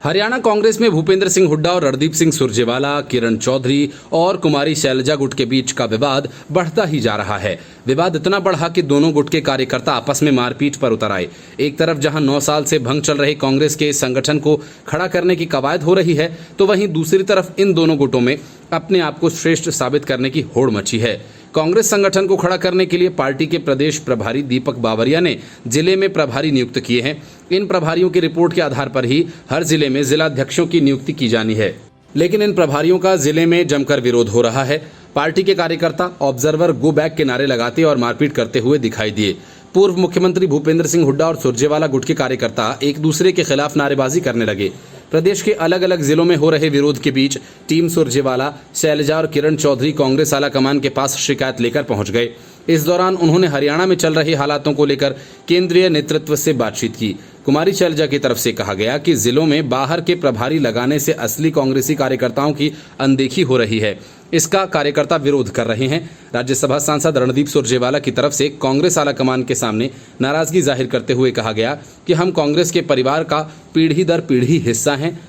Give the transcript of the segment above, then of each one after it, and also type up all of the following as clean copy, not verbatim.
हरियाणा कांग्रेस में भूपेंद्र सिंह हुड्डा और रणदीप सिंह सुरजेवाला, किरण चौधरी और कुमारी शैलजा गुट के बीच का विवाद बढ़ता ही जा रहा है। विवाद इतना बढ़ा कि दोनों गुट के कार्यकर्ता आपस में मारपीट पर उतर आए। एक तरफ जहां 9 साल से भंग चल रहे कांग्रेस के संगठन को खड़ा करने की कवायद हो रही है, तो वहीं दूसरी तरफ इन दोनों गुटों में अपने आप को श्रेष्ठ साबित करने की होड़ मची है। कांग्रेस संगठन को खड़ा करने के लिए पार्टी के प्रदेश प्रभारी दीपक बावरिया ने जिले में प्रभारी नियुक्त किए हैं। इन प्रभारियों की रिपोर्ट के आधार पर ही हर जिले में जिलाध्यक्षों की नियुक्ति की जानी है, लेकिन इन प्रभारियों का जिले में जमकर विरोध हो रहा है। पार्टी के कार्यकर्ता ऑब्जर्वर गो बैक के नारे लगाते और मारपीट करते हुए दिखाई दिए। पूर्व मुख्यमंत्री भूपेंद्र सिंह हुड्डा और सुरजेवाला गुट के कार्यकर्ता एक दूसरे के खिलाफ नारेबाजी करने लगे। प्रदेश के अलग अलग जिलों में हो रहे विरोध के बीच टीम सुरजेवाला, शैलजा और किरण चौधरी कांग्रेस आलाकमान के पास शिकायत लेकर पहुंच गए। इस दौरान उन्होंने हरियाणा में चल रहे हालातों को लेकर केंद्रीय नेतृत्व से बातचीत की। कुमारी शैलजा की तरफ से कहा गया कि जिलों में बाहर के प्रभारी लगाने से असली कांग्रेसी कार्यकर्ताओं की अनदेखी हो रही है। इसका कार्यकर्ता विरोध कर रहे हैं। राज्यसभा सांसद रणदीप सुरजेवाला की तरफ से कांग्रेस आलाकमान के सामने नाराजगी जाहिर करते हुए कहा गया कि हम कांग्रेस के परिवार का पीढ़ी दर पीढ़ी हिस्सा हैं।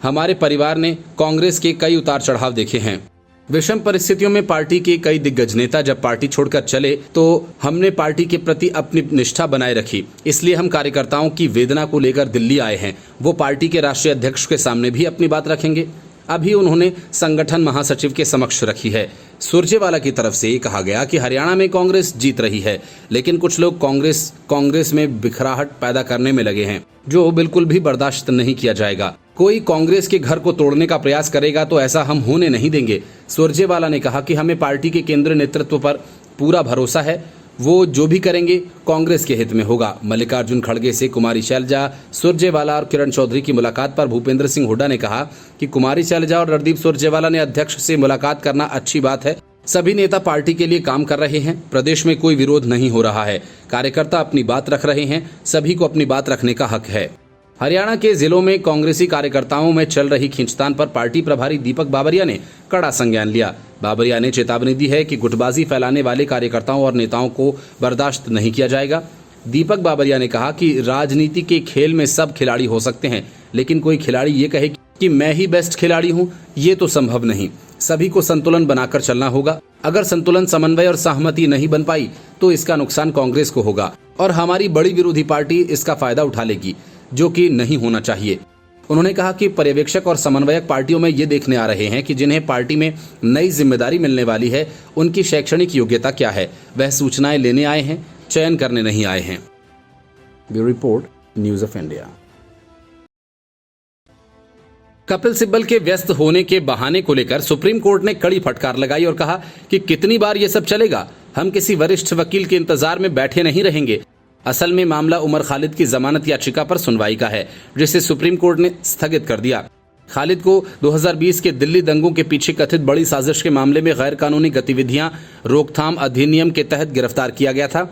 हमारे परिवार ने कांग्रेस के कई उतार चढ़ाव देखे हैं। विषम परिस्थितियों में पार्टी के कई दिग्गज नेता जब पार्टी छोड़कर चले तो हमने पार्टी के प्रति अपनी निष्ठा बनाए रखी। इसलिए हम कार्यकर्ताओं की वेदना को लेकर दिल्ली आए हैं। वो पार्टी के राष्ट्रीय अध्यक्ष के सामने भी अपनी बात रखेंगे। अभी उन्होंने संगठन महासचिव के समक्ष रखी है। सुरजेवाला की तरफ से कहा गया कि हरियाणा में कांग्रेस जीत रही है, लेकिन कुछ लोग कांग्रेस में बिखराहट पैदा करने में लगे हैं, जो बिल्कुल भी बर्दाश्त नहीं किया जाएगा। कोई कांग्रेस के घर को तोड़ने का प्रयास करेगा तो ऐसा हम होने नहीं देंगे। सुरजेवाला ने कहा कि हमें पार्टी के केंद्रीय नेतृत्व पर पूरा भरोसा है। वो जो भी करेंगे कांग्रेस के हित में होगा। मल्लिकार्जुन खड़गे से कुमारी शैलजा, सुरजेवाला और किरण चौधरी की मुलाकात पर भूपेंद्र सिंह हुड्डा ने कहा कि कुमारी शैलजा और रणदीप सुरजेवाला ने अध्यक्ष से मुलाकात करना अच्छी बात है। सभी नेता पार्टी के लिए काम कर रहे हैं। प्रदेश में कोई विरोध नहीं हो रहा है। कार्यकर्ता अपनी बात रख रहे हैं। सभी को अपनी बात रखने का हक है। हरियाणा के जिलों में कांग्रेसी कार्यकर्ताओं में चल रही खींचतान पर पार्टी प्रभारी दीपक बावरिया ने कड़ा संज्ञान लिया। बावरिया ने चेतावनी दी है कि गुटबाजी फैलाने वाले कार्यकर्ताओं और नेताओं को बर्दाश्त नहीं किया जाएगा। दीपक बावरिया ने कहा कि राजनीति के खेल में सब खिलाड़ी हो सकते हैं, लेकिन कोई खिलाड़ी ये कहे कि मैं ही बेस्ट खिलाड़ी हूँ, ये तो संभव नहीं। सभी को संतुलन बनाकर चलना होगा। अगर संतुलन, समन्वय और सहमति नहीं बन पाई तो इसका नुकसान कांग्रेस को होगा और हमारी बड़ी विरोधी पार्टी इसका फायदा उठा लेगी, जो कि नहीं होना चाहिए। उन्होंने कहा कि पर्यवेक्षक और समन्वयक पार्टियों में ये देखने आ रहे हैं कि जिन्हें पार्टी में नई जिम्मेदारी मिलने वाली है, उनकी शैक्षणिक योग्यता क्या है। वह सूचनाएं लेने आए हैं, चयन करने नहीं आए हैं। Bureau report, news of India. Kapil Sibal के व्यस्त होने के बहाने को लेकर सुप्रीम कोर्ट ने कड़ी फटकार लगाई और कहा कि कितनी बार ये सब चलेगा। हम किसी वरिष्ठ वकील के इंतजार में बैठे नहीं रहेंगे। असल में मामला उमर खालिद की जमानत याचिका पर सुनवाई का है, जिसे सुप्रीम कोर्ट ने स्थगित कर दिया। खालिद को 2020 के दिल्ली दंगों के पीछे कथित बड़ी साजिश के मामले में गैर कानूनी गतिविधियां रोकथाम अधिनियम के तहत गिरफ्तार किया गया था।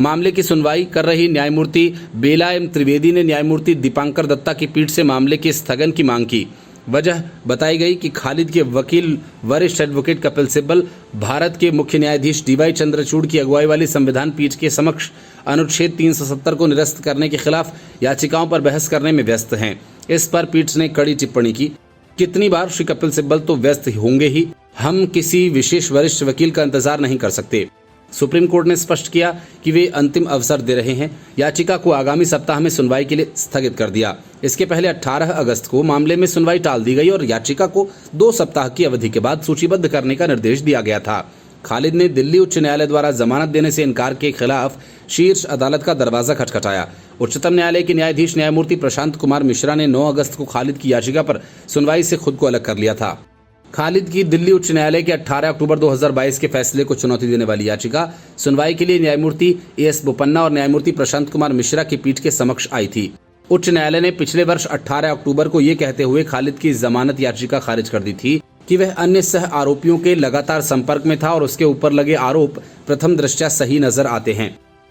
मामले की सुनवाई कर रही न्यायमूर्ति बेला एम त्रिवेदी ने न्यायमूर्ति दीपांकर दत्ता की पीठ से मामले के स्थगन की मांग की। वजह बताई गई कि खालिद के वकील वरिष्ठ एडवोकेट कपिल सिब्बल भारत के मुख्य न्यायाधीश डीवाई चंद्रचूड़ की अगुवाई वाली संविधान पीठ के समक्ष अनुच्छेद 370 को निरस्त करने के खिलाफ याचिकाओं पर बहस करने में व्यस्त हैं। इस पर पीठ ने कड़ी टिप्पणी की। कितनी बार श्री कपिल सिब्बल तो व्यस्त होंगे ही, हम किसी विशेष वरिष्ठ वकील का इंतजार नहीं कर सकते। सुप्रीम कोर्ट ने स्पष्ट किया कि वे अंतिम अवसर दे रहे हैं। याचिका को आगामी सप्ताह में सुनवाई के लिए स्थगित कर दिया। इसके पहले 18 अगस्त को मामले में सुनवाई टाल दी गई और याचिका को 2 सप्ताह की अवधि के बाद सूचीबद्ध करने का निर्देश दिया गया था। खालिद ने दिल्ली उच्च न्यायालय द्वारा जमानत देने से इनकार के खिलाफ शीर्ष अदालत का दरवाजा खटखटाया। उच्चतम न्यायालय के न्यायाधीश न्यायमूर्ति प्रशांत कुमार मिश्रा ने 9 अगस्त को खालिद की याचिका पर सुनवाई से खुद को अलग कर लिया था। खालिद की दिल्ली उच्च न्यायालय के 18 अक्टूबर 2022 के फैसले को चुनौती देने वाली याचिका सुनवाई के लिए न्यायमूर्ति एस बोपन्ना और न्यायमूर्ति प्रशांत कुमार मिश्रा की पीठ के समक्ष आई थी। उच्च न्यायालय ने पिछले वर्ष 18 अक्टूबर को ये कहते हुए खालिद की जमानत याचिका खारिज कर दी थी कि वह अन्य सह आरोपियों के लगातार संपर्क में था और उसके ऊपर लगे आरोप प्रथम दृष्टया सही नजर आते हैं।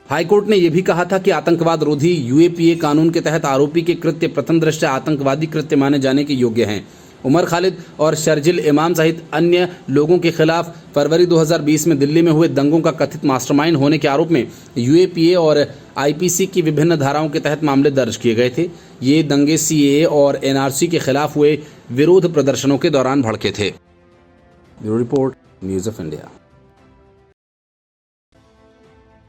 हाईकोर्ट ने यह भी कहा था कि आतंकवाद रोधी यूएपीए कानून के तहत आरोपी के कृत्य प्रथम दृष्टया आतंकवादी कृत्य माने जाने के योग्य हैं। उमर खालिद और शर्जिल इमाम सहित अन्य लोगों के खिलाफ फरवरी 2020 में दिल्ली में हुए दंगों का कथित मास्टरमाइंड होने के आरोप में यूएपीए और आईपीसी की विभिन्न धाराओं के तहत मामले दर्ज किए गए थे। ये दंगे सीएए और एनआरसी के खिलाफ हुए विरोध प्रदर्शनों के दौरान भड़के थे। Bureau report, news of India.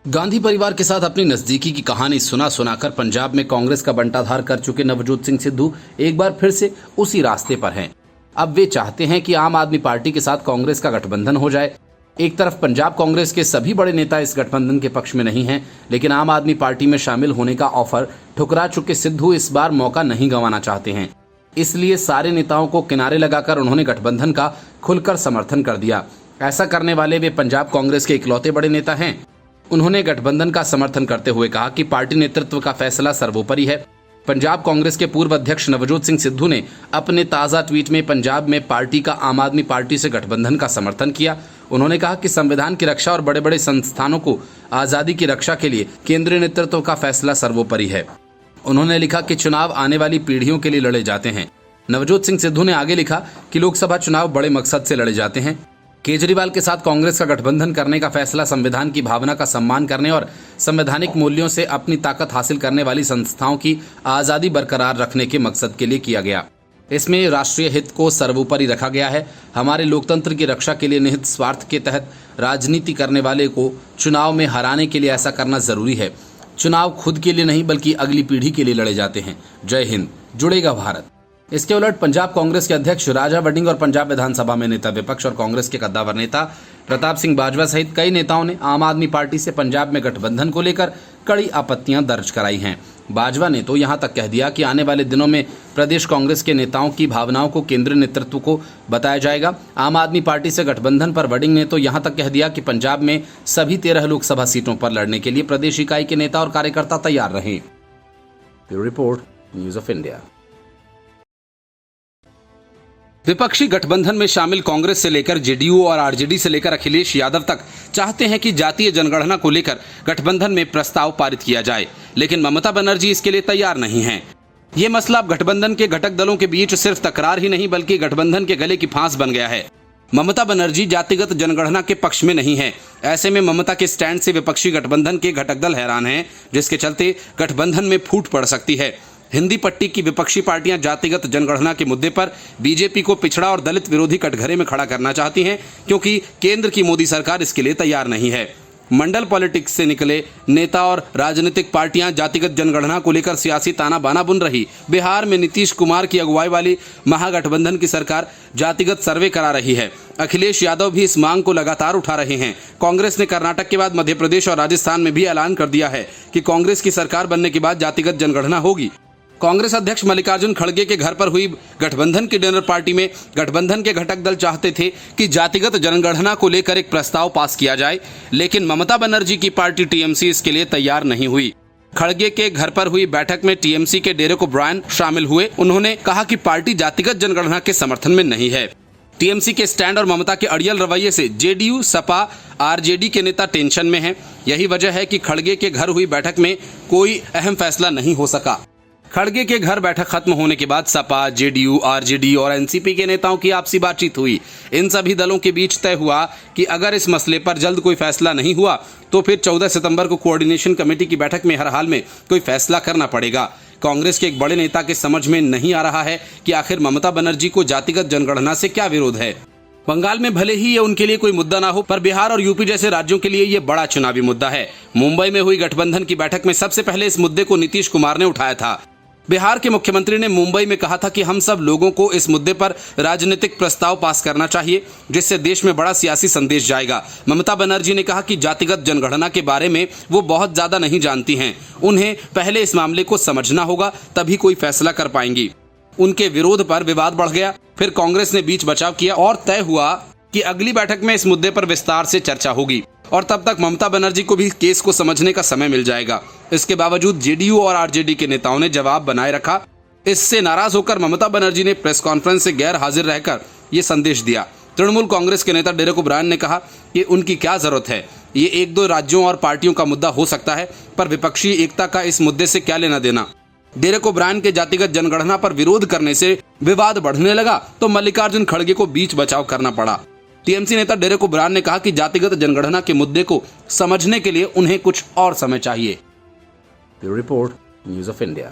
Gandhi परिवार के साथ अपनी नजदीकी की कहानी सुनाकर पंजाब में कांग्रेस का बंटाधार कर चुके नवजोत सिंह सिद्धू एक बार फिर से उसी रास्ते पर हैं। अब वे चाहते हैं कि आम आदमी पार्टी के साथ कांग्रेस का गठबंधन हो जाए। एक तरफ पंजाब कांग्रेस के सभी बड़े नेता इस गठबंधन के पक्ष में नहीं हैं, लेकिन आम आदमी पार्टी में शामिल होने का ऑफर ठुकरा चुके सिद्धू इस बार मौका नहीं गंवाना चाहते हैं। इसलिए सारे नेताओं को किनारे लगाकर उन्होंने गठबंधन का खुलकर समर्थन कर दिया। ऐसा करने वाले वे पंजाब कांग्रेस के इकलौते बड़े नेता हैं। उन्होंने गठबंधन का समर्थन करते हुए कहा कि पार्टी नेतृत्व का फैसला सर्वोपरि है। पंजाब कांग्रेस के पूर्व अध्यक्ष नवजोत सिंह सिद्धू ने अपने ताज़ा ट्वीट में पंजाब में पार्टी का आम आदमी पार्टी से गठबंधन का समर्थन किया। उन्होंने कहा कि संविधान की रक्षा और बड़े बड़े संस्थानों को आज़ादी की रक्षा के लिए केंद्रीय नेतृत्व का फैसला सर्वोपरि है। उन्होंने लिखा कि चुनाव आने वाली पीढ़ियों के लिए लड़े जाते हैं। नवजोत सिंह सिद्धू ने आगे लिखा कि लोकसभा चुनाव बड़े मकसद से लड़े जाते हैं। केजरीवाल के साथ कांग्रेस का गठबंधन करने का फैसला संविधान की भावना का सम्मान करने और संवैधानिक मूल्यों से अपनी ताकत हासिल करने वाली संस्थाओं की आज़ादी बरकरार रखने के मकसद के लिए किया गया। इसमें राष्ट्रीय हित को सर्वोपरि रखा गया है। हमारे लोकतंत्र की रक्षा के लिए निहित स्वार्थ के तहत राजनीति करने वाले को चुनाव में हराने के लिए ऐसा करना जरूरी है। चुनाव खुद के लिए नहीं बल्कि अगली पीढ़ी के लिए लड़े जाते हैं। जय हिंद, जुड़ेगा भारत। इसके उलट पंजाब कांग्रेस के अध्यक्ष राजा वड़िंग और पंजाब विधानसभा में नेता विपक्ष और कांग्रेस के कद्दावर नेता प्रताप सिंह बाजवा सहित कई नेताओं ने आम आदमी पार्टी से पंजाब में गठबंधन को लेकर कड़ी आपत्तियां दर्ज कराई हैं। बाजवा ने तो यहां तक कह दिया कि आने वाले दिनों में प्रदेश कांग्रेस के नेताओं की भावनाओं को केंद्रीय नेतृत्व को बताया जाएगा। आम आदमी पार्टी से गठबंधन पर वड़िंग ने तो यहां तक कह दिया कि पंजाब में सभी 13 लोकसभा सीटों पर लड़ने के लिए प्रदेश इकाई के नेता और कार्यकर्ता तैयार रहें। Bureau report, news of India. विपक्षी गठबंधन में शामिल कांग्रेस से लेकर जेडीयू और आरजेडी से लेकर अखिलेश यादव तक चाहते हैं कि जातीय जनगणना को लेकर गठबंधन में प्रस्ताव पारित किया जाए, लेकिन ममता बनर्जी इसके लिए तैयार नहीं हैं। ये मसला अब गठबंधन के घटक दलों के बीच सिर्फ तकरार ही नहीं बल्कि गठबंधन के गले की फांस बन गया है। ममता बनर्जी जातिगत जनगणना के पक्ष में नहीं है। ऐसे में ममता के स्टैंड से विपक्षी गठबंधन के घटक दल हैरान हैं, जिसके चलते गठबंधन में फूट पड़ सकती है। हिंदी पट्टी की विपक्षी पार्टियां जातिगत जनगणना के मुद्दे पर बीजेपी को पिछड़ा और दलित विरोधी कटघरे में खड़ा करना चाहती हैं, क्योंकि केंद्र की मोदी सरकार इसके लिए तैयार नहीं है। मंडल पॉलिटिक्स से निकले नेता और राजनीतिक पार्टियां जातिगत जनगणना को लेकर सियासी ताना बाना बुन रही। बिहार में नीतीश कुमार की अगुवाई वाली महागठबंधन की सरकार जातिगत सर्वे करा रही है। अखिलेश यादव भी इस मांग को लगातार उठा रहे हैं। कांग्रेस ने कर्नाटक के बाद मध्य प्रदेश और राजस्थान में भी ऐलान कर दिया है कि कांग्रेस की सरकार बनने के बाद जातिगत जनगणना होगी। कांग्रेस अध्यक्ष मल्लिकार्जुन खड़गे के घर पर हुई गठबंधन की डिनर पार्टी में गठबंधन के घटक दल चाहते थे कि जातिगत जनगणना को लेकर एक प्रस्ताव पास किया जाए, लेकिन ममता बनर्जी की पार्टी टीएमसी इसके लिए तैयार नहीं हुई। खड़गे के घर पर हुई बैठक में टीएमसी के डेरेक ओब्रायन शामिल हुए। उन्होंने कहा कि पार्टी जातिगत जनगणना के समर्थन में नहीं है। टीएमसी के स्टैंड और ममता के अड़ियल रवैये से जेडीयू, सपा, आरजेडी के नेता टेंशन में हैं। यही वजह है कि खड़गे के घर हुई बैठक में कोई अहम फैसला नहीं हो सका। खड़गे के घर बैठक खत्म होने के बाद सपा, जेडीयू, आरजेडी और एनसीपी के नेताओं की आपसी बातचीत हुई। इन सभी दलों के बीच तय हुआ कि अगर इस मसले पर जल्द कोई फैसला नहीं हुआ तो फिर 14 सितंबर को कोऑर्डिनेशन कमेटी की बैठक में हर हाल में कोई फैसला करना पड़ेगा। कांग्रेस के एक बड़े नेता के समझ में नहीं आ रहा है कि आखिर ममता बनर्जी को जातिगत जनगणना से क्या विरोध है। बंगाल में भले ही ये उनके लिए कोई मुद्दा ना हो, पर बिहार और यूपी जैसे राज्यों के लिए ये बड़ा चुनावी मुद्दा है। मुंबई में हुई गठबंधन की बैठक में सबसे पहले इस मुद्दे को नीतीश कुमार ने उठाया था। बिहार के मुख्यमंत्री ने मुंबई में कहा था कि हम सब लोगों को इस मुद्दे पर राजनीतिक प्रस्ताव पास करना चाहिए, जिससे देश में बड़ा सियासी संदेश जाएगा। ममता बनर्जी ने कहा कि जातिगत जनगणना के बारे में वो बहुत ज्यादा नहीं जानती हैं। उन्हें पहले इस मामले को समझना होगा, तभी कोई फैसला कर पाएंगी। उनके विरोध पर विवाद बढ़ गया। फिर कांग्रेस ने बीच बचाव किया और तय हुआ कि अगली बैठक में इस मुद्दे पर विस्तार से चर्चा होगी और तब तक ममता बनर्जी को भी केस को समझने का समय मिल जाएगा। इसके बावजूद जेडीयू और आरजेडी के नेताओं ने जवाब बनाए रखा। इससे नाराज होकर ममता बनर्जी ने प्रेस कॉन्फ्रेंस से गैर हाजिर रहकर ये संदेश दिया। तृणमूल कांग्रेस के नेता डेरेक ओब्रायन ने कहा कि उनकी क्या जरूरत है, ये 1-2 राज्यों और पार्टियों का मुद्दा हो सकता है, पर विपक्षी एकता का इस मुद्दे से क्या लेना देना। डेरेक ओब्रायन के जातिगत जनगणना पर विरोध करने से विवाद बढ़ने लगा तो मल्लिकार्जुन खड़गे को बीच बचाव करना पड़ा। टीएमसी नेता डेरेक ओब्रायन ने कहा कि जातिगत जनगणना के मुद्दे को समझने के लिए उन्हें कुछ और समय चाहिए। Bureau report, news of India.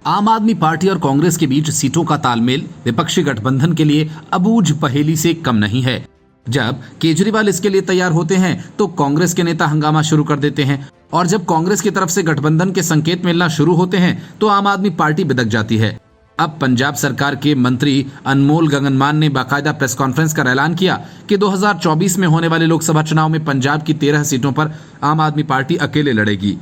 आम आदमी पार्टी और कांग्रेस के बीच सीटों का तालमेल विपक्षी गठबंधन के लिए अबूझ पहेली से कम नहीं है। जब केजरीवाल इसके लिए तैयार होते हैं तो कांग्रेस के नेता हंगामा शुरू कर देते हैं, और जब कांग्रेस की तरफ से गठबंधन के संकेत मिलना शुरू होते हैं तो आम आदमी पार्टी बिदक जाती है। अब पंजाब सरकार के मंत्री अनमोल गगनमान ने बाकायदा प्रेस कॉन्फ्रेंस कर ऐलान किया कि 2024 में होने वाले लोकसभा चुनाव में पंजाब की 13 सीटों पर आम आदमी पार्टी अकेले लड़ेगी।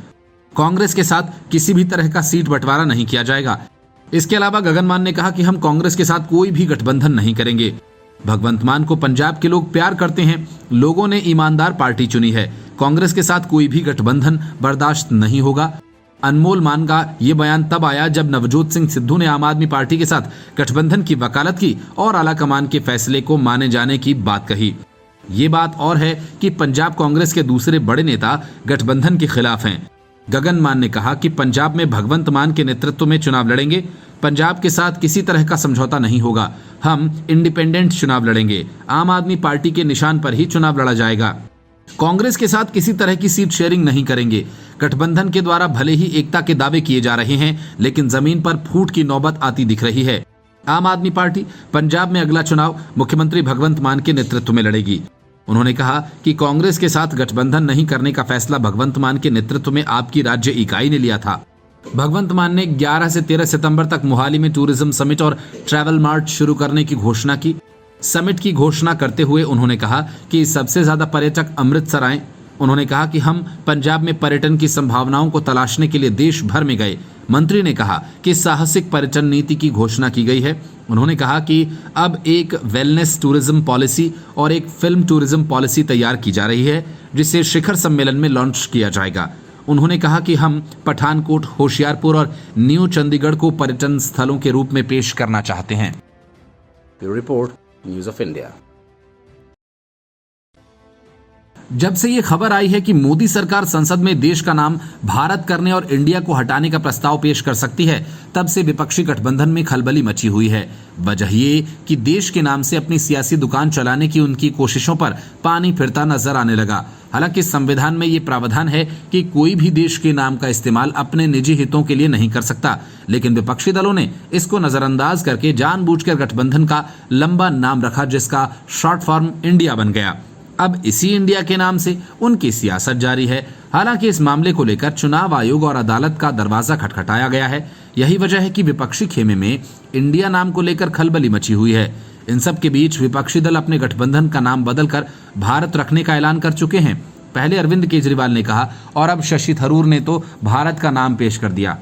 कांग्रेस के साथ किसी भी तरह का सीट बंटवारा नहीं किया जाएगा। इसके अलावा गगनमान ने कहा कि हम कांग्रेस के साथ कोई भी गठबंधन नहीं करेंगे। भगवंत मान को पंजाब के लोग प्यार करते हैं, लोगों ने ईमानदार पार्टी चुनी है, कांग्रेस के साथ कोई भी गठबंधन बर्दाश्त नहीं होगा। अनमोल मान का ये बयान तब आया जब नवजोत सिंह सिद्धू ने आम आदमी पार्टी के साथ गठबंधन की वकालत की और आलाकमान के फैसले को माने जाने की बात कही। ये बात और है कि पंजाब कांग्रेस के दूसरे बड़े नेता गठबंधन के खिलाफ हैं। गगन मान ने कहा कि पंजाब में भगवंत मान के नेतृत्व में चुनाव लड़ेंगे, पंजाब के साथ किसी तरह का समझौता नहीं होगा, हम इंडिपेंडेंट चुनाव लड़ेंगे, आम आदमी पार्टी के निशान पर ही चुनाव लड़ा जाएगा। कांग्रेस के साथ किसी तरह की सीट शेयरिंग नहीं करेंगे। गठबंधन के द्वारा भले ही एकता के दावे किए जा रहे हैं, लेकिन जमीन पर फूट की नौबत आती दिख रही है। आम आदमी पार्टी पंजाब में अगला चुनाव मुख्यमंत्री भगवंत मान के नेतृत्व में लड़ेगी। उन्होंने कहा कि कांग्रेस के साथ गठबंधन नहीं करने का फैसला भगवंत मान के नेतृत्व में आपकी राज्य इकाई ने लिया था। भगवंत मान ने 11 से 13 सितंबर तक मोहाली में टूरिज्म समिट और ट्रैवल मार्ट शुरू करने की घोषणा की। समिट की घोषणा करते हुए उन्होंने कहा कि सबसे ज्यादा पर्यटक अमृतसर आए। उन्होंने कहा कि हम पंजाब में पर्यटन की संभावनाओं को तलाशने के लिए देश भर में गए। मंत्री ने कहा कि साहसिक पर्यटन नीति की घोषणा की गई है। उन्होंने कहा कि अब एक वेलनेस टूरिज्म पॉलिसी और एक फिल्म टूरिज्म पॉलिसी तैयार की जा रही है, जिसे शिखर सम्मेलन में लॉन्च किया जाएगा। उन्होंने कहा कि हम पठानकोट, होशियारपुर और न्यू चंडीगढ़ को पर्यटन स्थलों के रूप में पेश करना चाहते हैं। Bureau report, news of India. जब से ये खबर आई है कि मोदी सरकार संसद में देश का नाम भारत करने और इंडिया को हटाने का प्रस्ताव पेश कर सकती है, तब से विपक्षी गठबंधन में खलबली मची हुई है। वजह ये कि देश के नाम से अपनी सियासी दुकान चलाने की उनकी कोशिशों पर पानी फिरता नजर आने लगा। हालांकि संविधान में ये प्रावधान है कि कोई भी देश के नाम का इस्तेमाल अपने निजी हितों के लिए नहीं कर सकता, लेकिन विपक्षी दलों ने इसको नजरअंदाज करके जानबूझकर गठबंधन का लंबा नाम रखा, जिसका शॉर्ट फॉर्म इंडिया बन गया। अब इसी इंडिया के नाम से उनकी सियासत जारी है। हालांकि इस मामले को लेकर चुनाव आयोग और अदालत का दरवाजा खटखटाया गया है। यही वजह है कि विपक्षी खेमे में इंडिया नाम को लेकर खलबली मची हुई है। इन सब के बीच विपक्षी दल अपने गठबंधन का नाम बदलकर भारत रखने का ऐलान कर चुके हैं। पहले अरविंद केजरीवाल ने कहा और अब शशि थरूर ने तो भारत का नाम पेश कर दिया।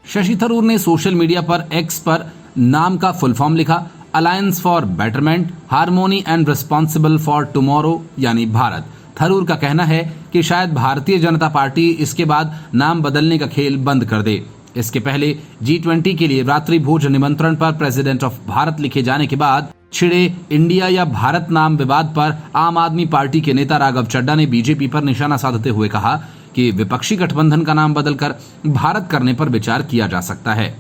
शशि थरूर ने सोशल मीडिया पर एक्स पर नाम का फुल फॉर्म लिखा, alliance for betterment, harmony and responsible for tomorrow, यानी भारत। थरूर का कहना है कि शायद भारतीय जनता पार्टी इसके बाद नाम बदलने का खेल बंद कर दे। इसके पहले G20 के लिए रात्रि भोज निमंत्रण पर प्रेसिडेंट ऑफ भारत लिखे जाने के बाद छिड़े इंडिया या भारत नाम विवाद पर आम आदमी पार्टी के नेता राघव चड्ढा ने बीजेपी पर निशाना साधते हुए कहा कि विपक्षी गठबंधन का नाम बदलकर भारत करने पर विचार किया जा सकता है।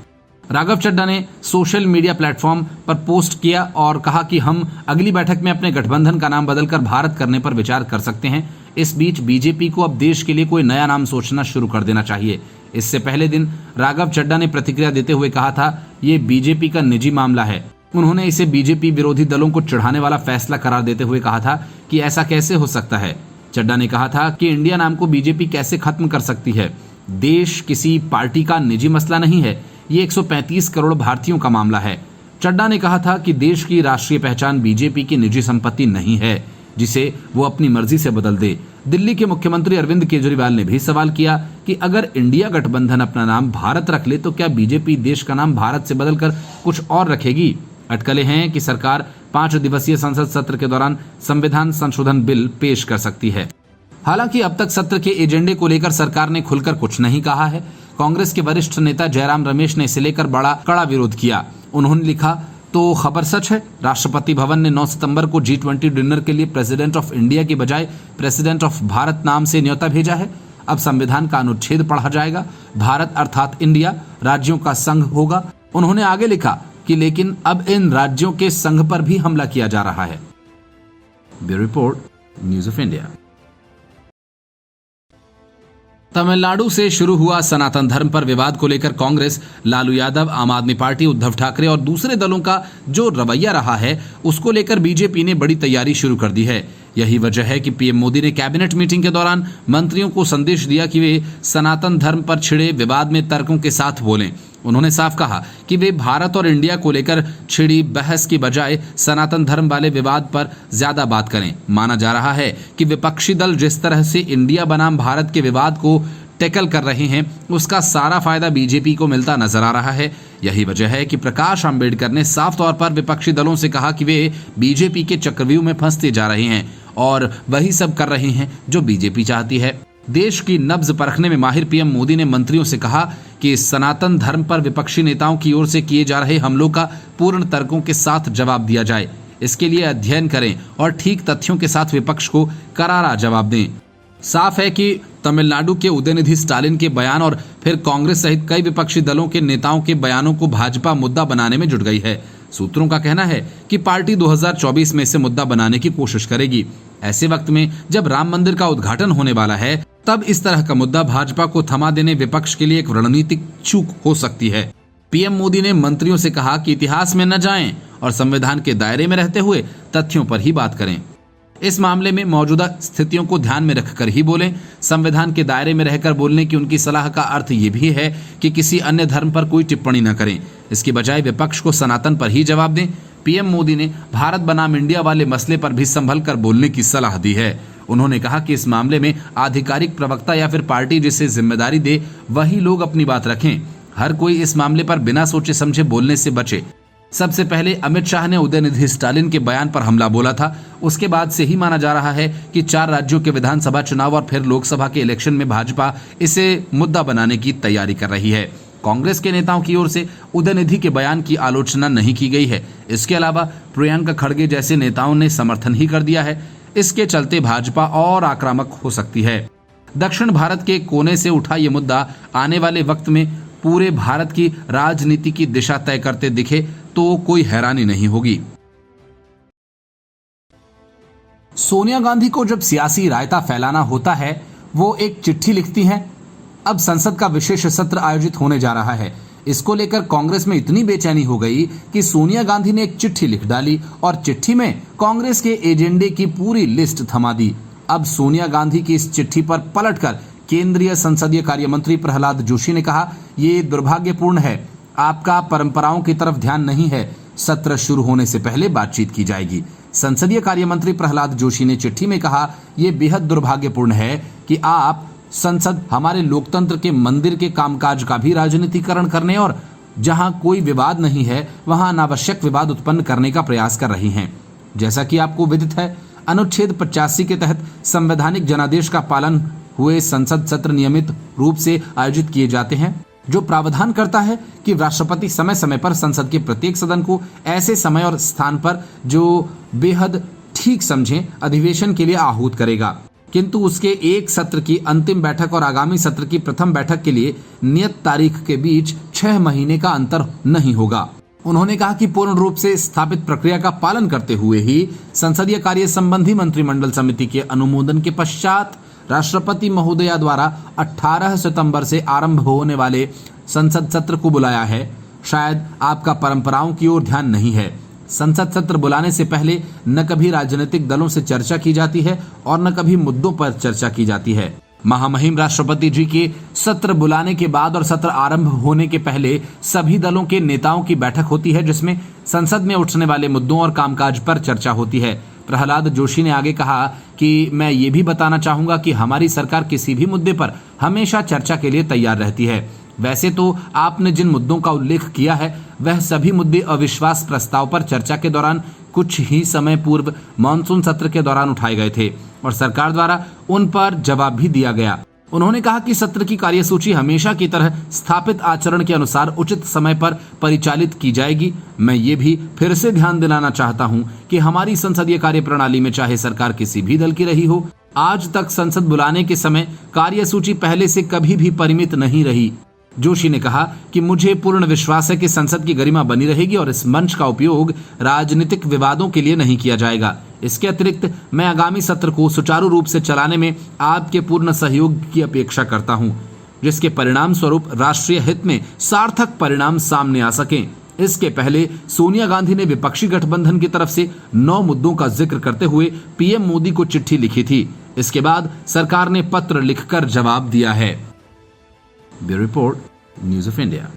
राघव चड्ढा ने सोशल मीडिया प्लेटफॉर्म पर पोस्ट किया और कहा कि हम अगली बैठक में अपने गठबंधन का नाम बदलकर भारत करने पर विचार कर सकते हैं। इस बीच बीजेपी को अब देश के लिए कोई नया नाम सोचना शुरू कर देना चाहिए। इससे पहले दिन राघव चड्ढा ने प्रतिक्रिया देते हुए कहा था, ये बीजेपी का निजी मामला है। उन्होंने इसे बीजेपी विरोधी दलों को चिढ़ाने वाला फैसला करार देते हुए कहा था कि ऐसा कैसे हो सकता है। चड्ढा ने कहा था कि इंडिया नाम को बीजेपी कैसे खत्म कर सकती है। देश किसी पार्टी का निजी मसला नहीं है, ये 135 करोड़ भारतीयों का मामला है। चड्ढा ने कहा था कि देश की राष्ट्रीय पहचान बीजेपी की निजी संपत्ति नहीं है, जिसे वो अपनी मर्जी से बदल दे। दिल्ली के मुख्यमंत्री अरविंद केजरीवाल ने भी सवाल किया कि अगर इंडिया गठबंधन अपना नाम भारत रख ले तो क्या बीजेपी देश का नाम भारत से बदलकर कुछ और रखेगी। अटकलें हैं कि सरकार 5 दिवसीय संसद सत्र के दौरान संविधान संशोधन बिल पेश कर सकती है। हालांकि अब तक सत्र के एजेंडे को लेकर सरकार ने खुलकर कुछ नहीं कहा है। कांग्रेस के वरिष्ठ नेता जयराम रमेश ने इसे लेकर बड़ा कड़ा विरोध किया। उन्होंने लिखा, तो खबर सच है, राष्ट्रपति भवन ने 9 सितंबर को G20 डिनर के लिए प्रेसिडेंट ऑफ इंडिया की बजाय प्रेसिडेंट ऑफ भारत नाम से न्योता भेजा है। अब संविधान का अनुच्छेद पढ़ा जाएगा। भारत अर्थात इंडिया राज्यों का संघ होगा। उन्होंने आगे लिखा कि लेकिन अब इन राज्यों के संघ पर भी हमला किया जा रहा है। Bureau report, news of India. Tamil Nadu से शुरू हुआ सनातन धर्म पर विवाद को लेकर कांग्रेस, लालू यादव, आम आदमी पार्टी, उद्धव ठाकरे और दूसरे दलों का जो रवैया रहा है उसको लेकर बीजेपी ने बड़ी तैयारी शुरू कर दी है। यही वजह है कि पीएम मोदी ने कैबिनेट मीटिंग के दौरान मंत्रियों को संदेश दिया कि वे सनातन धर्म पर छिड़े विवाद में तर्कों के साथ बोलें। उन्होंने साफ कहा कि वे भारत और इंडिया को लेकर छिड़ी बहस की बजाय सनातन धर्म वाले विवाद पर ज्यादा बात करें। माना जा रहा है कि विपक्षी दल जिस तरह से इंडिया बनाम भारत के विवाद को टैकल कर रहे हैं उसका सारा फायदा बीजेपी को मिलता नजर आ रहा है। यही वजह है कि प्रकाश आंबेडकर ने साफ तौर पर विपक्षी दलों से कहा कि वे बीजेपी के चक्रव्यूह में फंसते जा रहे हैं और वही सब कर रहे हैं जो बीजेपी चाहती है। देश की नब्ज परखने में माहिर पीएम मोदी ने मंत्रियों से कहा कि सनातन धर्म पर विपक्षी नेताओं की ओर से किए जा रहे हमलों का पूर्ण तर्कों के साथ जवाब दिया जाए। इसके लिए अध्ययन करें और ठीक तथ्यों के साथ विपक्ष को करारा जवाब दें। साफ है कि तमिलनाडु के उदयनिधि स्टालिन के बयान और फिर कांग्रेस सहित कई विपक्षी दलों के नेताओं के बयानों को भाजपा मुद्दा बनाने में जुट गई है। सूत्रों का कहना है कि पार्टी 2024 में इसे मुद्दा बनाने की कोशिश करेगी। ऐसे वक्त में जब राम मंदिर का उद्घाटन होने वाला है तब इस तरह का मुद्दा भाजपा को थमा देने विपक्ष के लिए एक रणनीतिक चूक हो सकती है। पीएम मोदी ने मंत्रियों से कहा कि इतिहास में न जाएं और संविधान के दायरे में रहते हुए तथ्यों पर ही बात करें। इस मामले में मौजूदा स्थितियों को ध्यान में रखकर ही बोलें। संविधान के दायरे में रहकर बोलने की उनकी सलाह का अर्थ ये भी है कि किसी अन्य धर्म पर कोई टिप्पणी न करें। इसके बजाय विपक्ष को सनातन पर ही जवाब दें। पीएम मोदी ने भारत बनाम इंडिया वाले मसले पर भी संभल कर बोलने की सलाह दी है। उन्होंने कहा कि इस मामले में आधिकारिक प्रवक्ता या फिर पार्टी जिसे जिम्मेदारी दे वही लोग अपनी बात रखें। हर कोई इस मामले पर बिना सोचे समझे बोलने से बचे। सबसे पहले अमित शाह ने उदयनिधि स्टालिन के बयान पर हमला बोला था। उसके बाद से ही माना जा रहा है कि 4 राज्यों के विधानसभा चुनाव और फिर लोकसभा के इलेक्शन में भाजपा इसे मुद्दा बनाने की तैयारी कर रही है। कांग्रेस के नेताओं की ओर से उदयनिधि के बयान की आलोचना नहीं की गई है। इसके अलावा प्रियंका खड़गे जैसे नेताओं ने समर्थन ही कर दिया है। इसके चलते भाजपा और आक्रामक हो सकती है। दक्षिण भारत के कोने से उठा ये मुद्दा आने वाले वक्त में पूरे भारत की राजनीति की दिशा तय करते दिखे तो कोई हैरानी नहीं होगी। सोनिया गांधी को जब सियासी रायता फैलाना होता है वो एक चिट्ठी लिखती हैं। अब संसद का विशेष सत्र आयोजित होने जा रहा है। इसको लेकर कांग्रेस में इतनी बेचैनी हो गई कि सोनिया गांधी ने एक चिट्ठी लिख डाली और चिट्ठी में कांग्रेस के एजेंडे की पूरी लिस्ट थमा दी। अब सोनिया गांधी की इस चिट्ठी पर पलटकर केंद्रीय संसदीय कार्य मंत्री प्रहलाद जोशी ने कहा, ये दुर्भाग्यपूर्ण है, आपका परंपराओं की तरफ ध्यान नहीं है। सत्र शुरू होने से पहले बातचीत की जाएगी। संसदीय कार्य मंत्री प्रहलाद जोशी ने चिट्ठी में कहा, यह बेहद दुर्भाग्यपूर्ण है कि आप संसद हमारे लोकतंत्र के मंदिर के कामकाज का भी राजनीतिकरण करने और जहां कोई विवाद नहीं है वहां अनावश्यक विवाद उत्पन्न करने का प्रयास कर रही हैं। जैसा कि आपको विदित है, अनुच्छेद 85 के तहत संवैधानिक जनादेश का पालन हुए संसद सत्र नियमित रूप से आयोजित किए जाते हैं, जो प्रावधान करता है कि राष्ट्रपति समय समय पर संसद के प्रत्येक सदन को ऐसे समय और स्थान पर जो बेहद ठीक समझे अधिवेशन के लिए आहूत करेगा, किंतु उसके एक सत्र की अंतिम बैठक और आगामी सत्र की प्रथम बैठक के लिए नियत तारीख के बीच 6 महीने का अंतर नहीं होगा। उन्होंने कहा कि पूर्ण रूप से स्थापित प्रक्रिया का पालन करते हुए ही संसदीय कार्य संबंधी मंत्रिमंडल समिति के अनुमोदन के पश्चात राष्ट्रपति महोदया द्वारा 18 सितंबर से आरंभ होने वाले संसद सत्र को बुलाया है। शायद आपका परंपराओं की ओर ध्यान नहीं है। संसद सत्र बुलाने से पहले न कभी राजनीतिक दलों से चर्चा की जाती है और न कभी मुद्दों पर चर्चा की जाती है। महामहिम राष्ट्रपति जी के सत्र बुलाने के बाद और सत्र आरंभ होने के पहले सभी दलों के नेताओं की बैठक होती है, जिसमें संसद में उठने वाले मुद्दों और कामकाज पर चर्चा होती है। प्रहलाद जोशी ने आगे कहा कि मैं ये भी बताना चाहूंगा कि हमारी सरकार किसी भी मुद्दे पर हमेशा चर्चा के लिए तैयार रहती है। वैसे तो आपने जिन मुद्दों का उल्लेख किया है वह सभी मुद्दे अविश्वास प्रस्ताव पर चर्चा के दौरान कुछ ही समय पूर्व मॉनसून सत्र के दौरान उठाए गए थे और सरकार द्वारा उन पर जवाब भी दिया गया। उन्होंने कहा कि सत्र की कार्यसूची हमेशा की तरह स्थापित आचरण के अनुसार उचित समय पर परिचालित की जाएगी। मैं ये भी फिर से ध्यान दिलाना चाहता हूं कि हमारी संसदीय कार्य प्रणाली में चाहे सरकार किसी भी दल की रही हो, आज तक संसद बुलाने के समय कार्यसूची पहले से कभी भी परिमित नहीं रही। जोशी ने कहा कि मुझे पूर्ण विश्वास है कि संसद की गरिमा बनी रहेगी और इस मंच का उपयोग राजनीतिक विवादों के लिए नहीं किया जाएगा। इसके अतिरिक्त मैं आगामी सत्र को सुचारू रूप से चलाने में आपके पूर्ण सहयोग की अपेक्षा करता हूं, जिसके परिणाम स्वरूप राष्ट्रीय हित में सार्थक परिणाम सामने आ सकें। इसके पहले सोनिया गांधी ने विपक्षी गठबंधन की तरफ से 9 मुद्दों का जिक्र करते हुए पीएम मोदी को चिट्ठी लिखी थी। इसके बाद सरकार ने पत्र लिखकर जवाब दिया है। Bureau report, news of India.